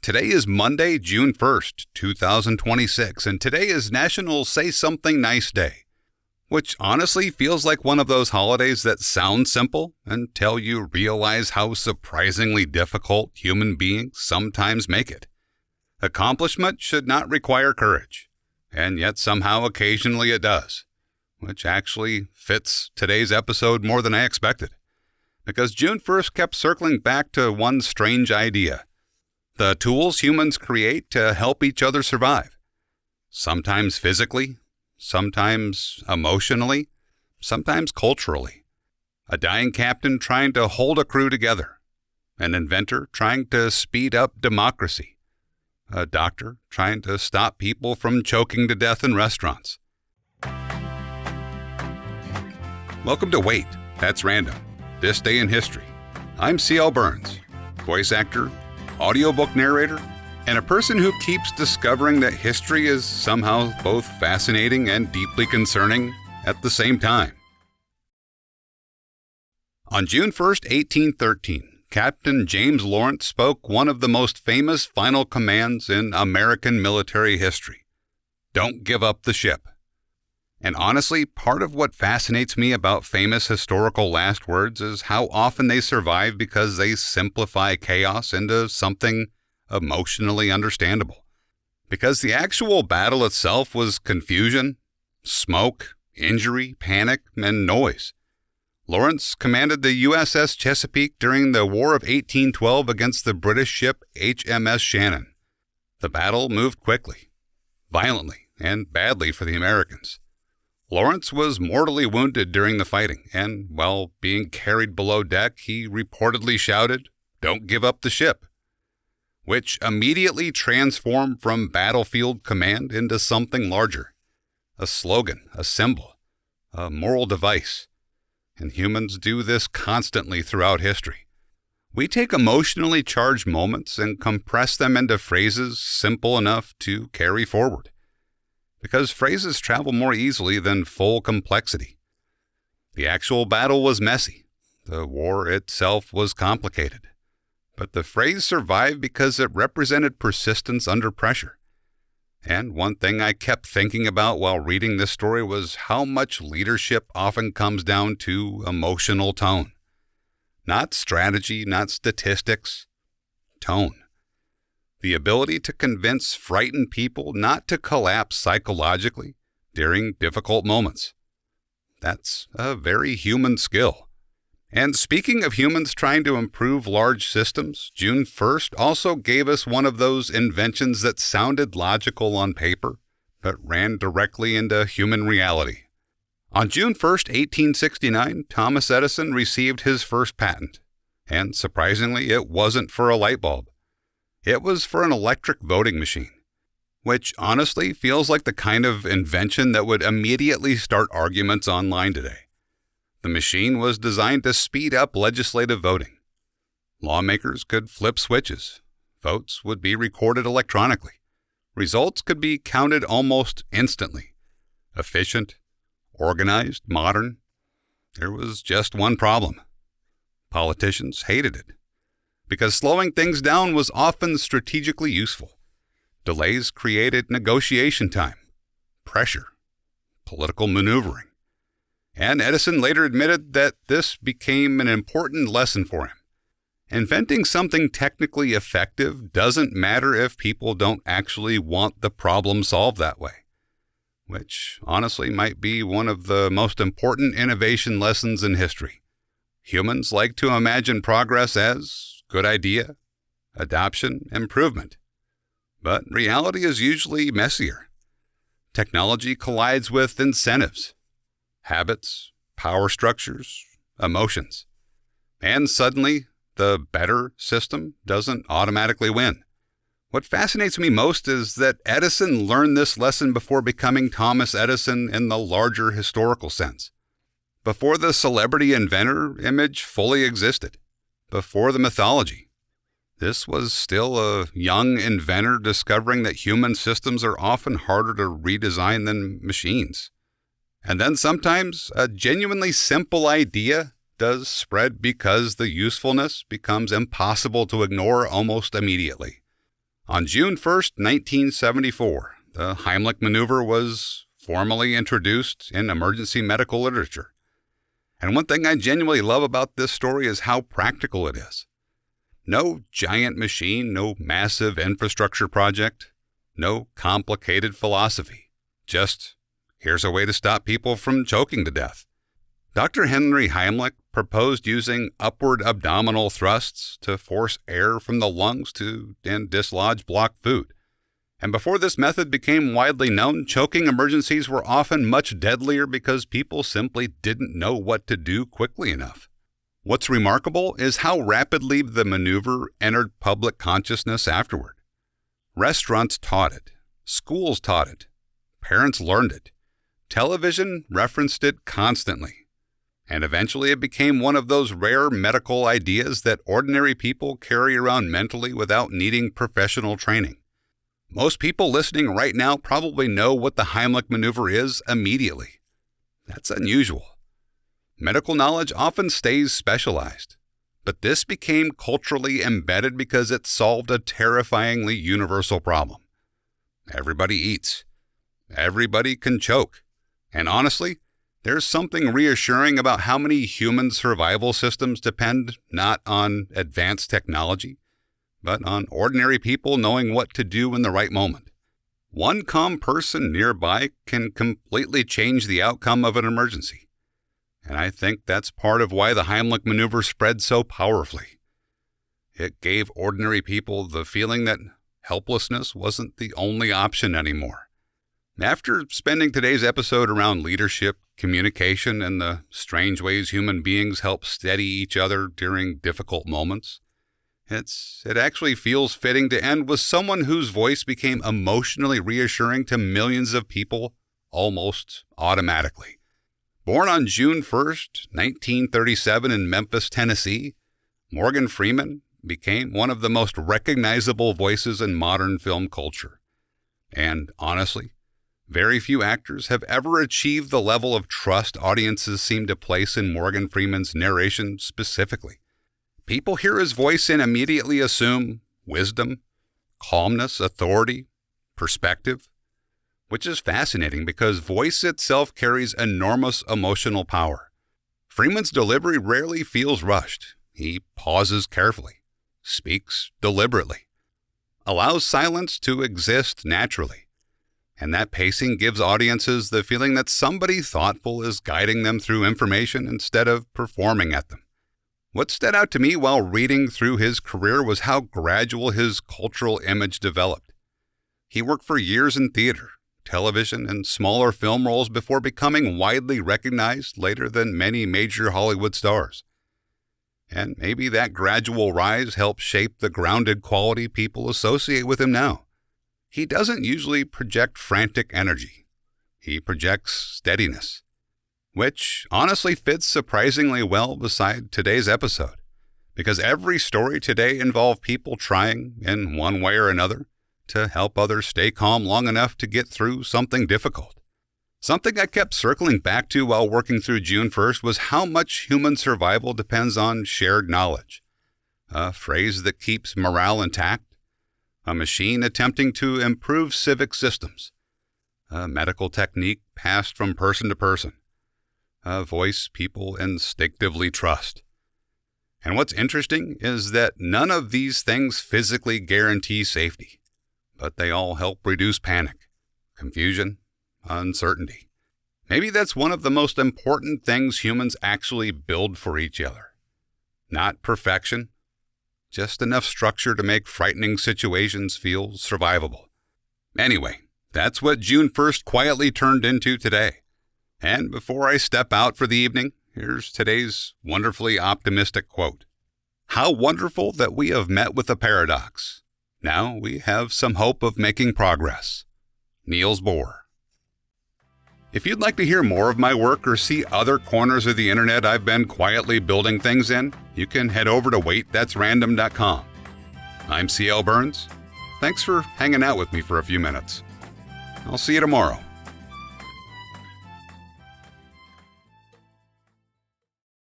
Today is Monday, June 1st, 2026, and today is National Say Something Nice Day, which honestly feels like one of those holidays that sound simple until you realize how surprisingly difficult human beings sometimes make it. Accomplishment should not require courage, and yet somehow occasionally it does, which actually fits today's episode more than I expected, because June 1st kept circling back to one strange idea: the tools humans create to help each other survive, sometimes physically, sometimes emotionally, sometimes culturally. A dying captain trying to hold a crew together, an inventor trying to speed up democracy, a doctor trying to stop people from choking to death in restaurants. Welcome to Wait, That's Random, This Day in History. I'm C.L. Burns, voice actor, audiobook narrator, and a person who keeps discovering that history is somehow both fascinating and deeply concerning at the same time. On June 1st, 1813, Captain James Lawrence spoke one of the most famous final commands in American military history: "Don't give up the ship." And honestly, part of what fascinates me about famous historical last words is how often they survive because they simplify chaos into something emotionally understandable. Because the actual battle itself was confusion, smoke, injury, panic, and noise. Lawrence commanded the USS Chesapeake during the War of 1812 against the British ship HMS Shannon. The battle moved quickly, violently, and badly for the Americans. Lawrence was mortally wounded during the fighting, and while being carried below deck, he reportedly shouted, "Don't give up the ship," which immediately transformed from battlefield command into something larger, a slogan, a symbol, a moral device. And humans do this constantly throughout history. We take emotionally charged moments and compress them into phrases simple enough to carry forward, because phrases travel more easily than full complexity. The actual battle was messy. The war itself was complicated. But the phrase survived because it represented persistence under pressure. And one thing I kept thinking about while reading this story was how much leadership often comes down to emotional tone. Not strategy, not statistics, tone. The ability to convince frightened people not to collapse psychologically during difficult moments. That's a very human skill. And speaking of humans trying to improve large systems, June 1st also gave us one of those inventions that sounded logical on paper, but ran directly into human reality. On June 1st, 1869, Thomas Edison received his first patent. And surprisingly, it wasn't for a light bulb. It was for an electric voting machine, which honestly feels like the kind of invention that would immediately start arguments online today. The machine was designed to speed up legislative voting. Lawmakers could flip switches. Votes would be recorded electronically. Results could be counted almost instantly. Efficient, organized, modern. There was just one problem. Politicians hated it, because slowing things down was often strategically useful. Delays created negotiation time, pressure, political maneuvering. And Edison later admitted that this became an important lesson for him. Inventing something technically effective doesn't matter if people don't actually want the problem solved that way, which honestly might be one of the most important innovation lessons in history. Humans like to imagine progress as good idea, adoption, improvement. But reality is usually messier. Technology collides with incentives, habits, power structures, emotions. And suddenly, the better system doesn't automatically win. What fascinates me most is that Edison learned this lesson before becoming Thomas Edison in the larger historical sense. Before the celebrity inventor image fully existed. Before the mythology. This was still a young inventor discovering that human systems are often harder to redesign than machines. And then sometimes a genuinely simple idea does spread because the usefulness becomes impossible to ignore almost immediately. On June 1st, 1974, the Heimlich maneuver was formally introduced in emergency medical literature. And one thing I genuinely love about this story is how practical it is. No giant machine, no massive infrastructure project, no complicated philosophy. Just, here's a way to stop people from choking to death. Dr. Henry Heimlich proposed using upward abdominal thrusts to force air from the lungs to dislodge blocked food. And before this method became widely known, choking emergencies were often much deadlier because people simply didn't know what to do quickly enough. What's remarkable is how rapidly the maneuver entered public consciousness afterward. Restaurants taught it. Schools taught it. Parents learned it. Television referenced it constantly. And eventually it became one of those rare medical ideas that ordinary people carry around mentally without needing professional training. Most people listening right now probably know what the Heimlich maneuver is immediately. That's unusual. Medical knowledge often stays specialized, but this became culturally embedded because it solved a terrifyingly universal problem. Everybody eats. Everybody can choke. And honestly, there's something reassuring about how many human survival systems depend not on advanced technology, but on ordinary people knowing what to do in the right moment. One calm person nearby can completely change the outcome of an emergency. And I think that's part of why the Heimlich maneuver spread so powerfully. It gave ordinary people the feeling that helplessness wasn't the only option anymore. After spending today's episode around leadership, communication, and the strange ways human beings help steady each other during difficult moments, it actually feels fitting to end with someone whose voice became emotionally reassuring to millions of people almost automatically. Born on June 1st, 1937 in Memphis, Tennessee, Morgan Freeman became one of the most recognizable voices in modern film culture. And honestly, very few actors have ever achieved the level of trust audiences seem to place in Morgan Freeman's narration specifically. People hear his voice and immediately assume wisdom, calmness, authority, perspective, which is fascinating because voice itself carries enormous emotional power. Freeman's delivery rarely feels rushed. He pauses carefully, speaks deliberately, allows silence to exist naturally. And that pacing gives audiences the feeling that somebody thoughtful is guiding them through information instead of performing at them. What stood out to me while reading through his career was how gradual his cultural image developed. He worked for years in theater, television, and smaller film roles before becoming widely recognized later than many major Hollywood stars. And maybe that gradual rise helped shape the grounded quality people associate with him now. He doesn't usually project frantic energy. He projects steadiness, which honestly fits surprisingly well beside today's episode, because every story today involved people trying, in one way or another, to help others stay calm long enough to get through something difficult. Something I kept circling back to while working through June 1st was how much human survival depends on shared knowledge, a phrase that keeps morale intact, a machine attempting to improve civic systems, a medical technique passed from person to person, a voice people instinctively trust. And what's interesting is that none of these things physically guarantee safety, but they all help reduce panic, confusion, uncertainty. Maybe that's one of the most important things humans actually build for each other. Not perfection, just enough structure to make frightening situations feel survivable. Anyway, that's what June 1st quietly turned into today. And before I step out for the evening, here's today's wonderfully optimistic quote. How wonderful that we have met with a paradox. Now we have some hope of making progress. Niels Bohr. If you'd like to hear more of my work or see other corners of the internet I've been quietly building things in, you can head over to waitthat'srandom.com. I'm C.L. Burns. Thanks for hanging out with me for a few minutes. I'll see you tomorrow.